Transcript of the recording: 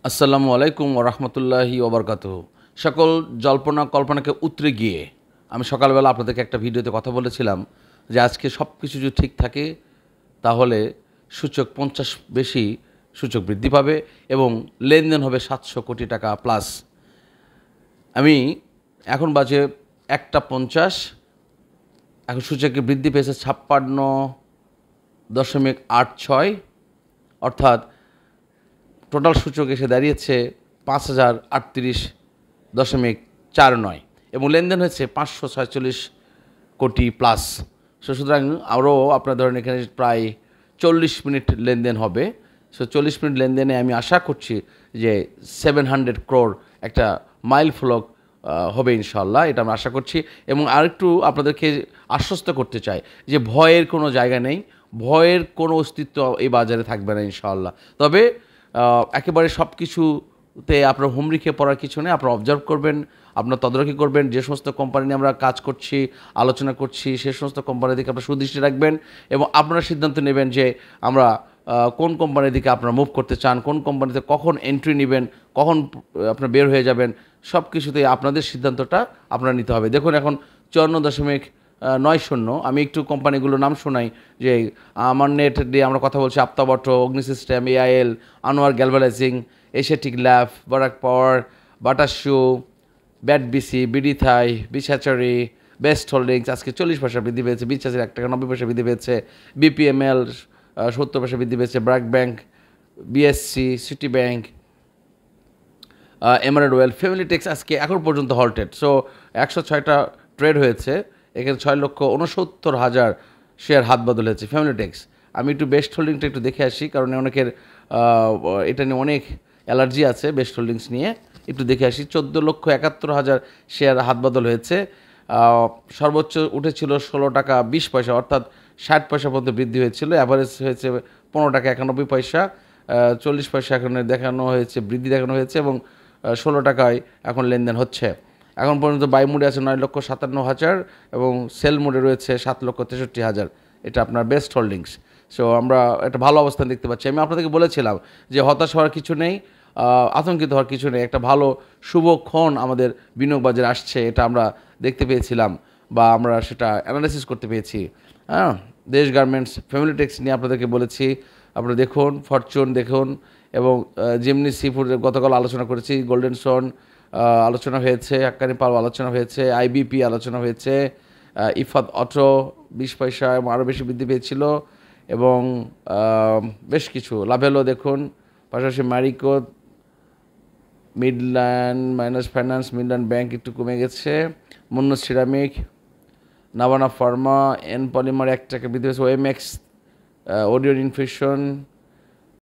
আসসালামু আলাইকুম ওরহমতুল্লাহি ওবরকাতুহ। সকল জল্পনা কল্পনাকে উতরে গিয়ে আমি সকালবেলা আপনাদেরকে একটা ভিডিওতে কথা বলেছিলাম যে আজকে সব কিছু যদি ঠিক থাকে তাহলে সূচক 50 বেশি সূচক বৃদ্ধি পাবে এবং লেনদেন হবে 700 কোটি টাকা প্লাস। আমি এখন বাজে 1:50, এখন সূচকে বৃদ্ধি পেয়েছে 56.86, অর্থাৎ টোটাল সূচক এসে দাঁড়িয়েছে 5038.49 এবং লেনদেন হয়েছে 546 কোটি প্লাস। সুতরাং আরও আপনার ধরেন এখানে প্রায় 40 মিনিট লেনদেন হবে। 40 মিনিট লেনদেনে আমি আশা করছি যে 700 crore একটা মাইল ফলক হবে ইনশাল্লাহ, এটা আমরা আশা করছি। এবং আরেকটু আপনাদেরকে আশ্বস্ত করতে চাই যে ভয়ের কোনো জায়গা নেই, ভয়ের কোনো অস্তিত্ব এই বাজারে থাকবে না ইনশাল্লাহ। তবে একেবারে সব কিছুতে আপনার হুমড়ি খেয়ে পড়ার কিছু নেই। আপনারা অবজার্ভ করবেন, আপনার তদারকি করবেন, যে সমস্ত কোম্পানি নিয়ে আমরা কাজ করছি, আলোচনা করছি, সে সমস্ত কোম্পানির দিকে আপনার সুদৃষ্টি রাখবেন এবং আপনারা সিদ্ধান্ত নেবেন যে আমরা কোন কোম্পানির দিকে আপনারা মুভ করতে চান, কোন কোম্পানিতে কখন এন্ট্রি নেবেন, কখন আপনার বের হয়ে যাবেন, সব কিছুতেই আপনাদের সিদ্ধান্তটা আপনারা নিতে হবে। দেখুন এখন 54.90, আমি একটু কোম্পানিগুলোর নাম শোনাই যে আমার নেট দিয়ে আমরা কথা বলছি আপ্তাবটো, Agni system, AIL, Anwar galvanizing, Asiatic lab, Barak power, Bata shoe, BAT BC, BD Thai, beach hatchery, best holdings আজকে 40 পয়সা বৃদ্ধি পেয়েছে, বিচ হ্যাচারি 1 টাকা 90 পয়সা বৃদ্ধি পেয়েছে, বিপিএমএল 70 পয়সা বৃদ্ধি পেয়েছে, BRAC bank, BSC, city bank, emerald oil, family tex আজকে এখন পর্যন্ত হল্টেড। সো 106টা ট্রেড হয়েছে, এখানে 6,69,000 শেয়ার হাত বদল হয়েছে ফ্যামিলি টেক্স। আমি একটু বেস্ট হোল্ডিংটা একটু দেখে আসি, কারণ অনেকের এটা নিয়ে অনেক অ্যালার্জি আছে বেস্ট হোল্ডিংস নিয়ে। একটু দেখে আসি, 14,71,000 শেয়ার হাত বদল হয়েছে। সর্বোচ্চ উঠেছিল 16 টাকা 20 পয়সা, অর্থাৎ 60 পয়সা পর্যন্ত বৃদ্ধি হয়েছিল। অ্যাভারেজ হয়েছে 15 টাকা 91 পয়সা, 40 পয়সা এখন দেখানো হয়েছে, বৃদ্ধি দেখানো হয়েছে এবং 16 টাকায় এখন লেনদেন হচ্ছে। এখন পর্যন্ত বাই মুডে আছে 9,57,000 এবং সেল মুডে রয়েছে 7,63,000। এটা আপনার বেস্ট হোল্ডিংস। সো আমরা একটা ভালো অবস্থান দেখতে পাচ্ছি। আমি আপনাদেরকে বলেছিলাম যে হতাশ হওয়ার কিছু নেই, আতঙ্কিত হওয়ার কিছু নেই, একটা ভালো শুভক্ষণ আমাদের বিনিয়োগ বাজারে আসছে, এটা আমরা দেখতে পেয়েছিলাম বা আমরা সেটা অ্যানালাইসিস করতে পেয়েছি। হ্যাঁ, দেশ গার্মেন্টস, ফ্যামিলি টেক্স নিয়ে আপনাদেরকে বলেছি, আপনারা দেখুন, ফরচুন দেখুন এবং জিমনি সি ফুড গতকাল আলোচনা করেছি, গোল্ডেন সন আলোচনা হয়েছে, আক্কানি পাল আলোচনা হয়েছে, আইবিপি আলোচনা হয়েছে, ইফাত অটো 20 পয়সা এবং আরও বেশি বৃদ্ধি পেয়েছিল এবং বেশ কিছু লাভেলো দেখুন। পাশাপাশি Marico, Midland minus finance, Midland bank একটু কমে গেছে, মুন্নুস ceramic, Navana pharma, N polymer 1 টাকা বৃদ্ধি পেয়েছে, ওএমএক্স, ওডিয়ন ইনফিউশন,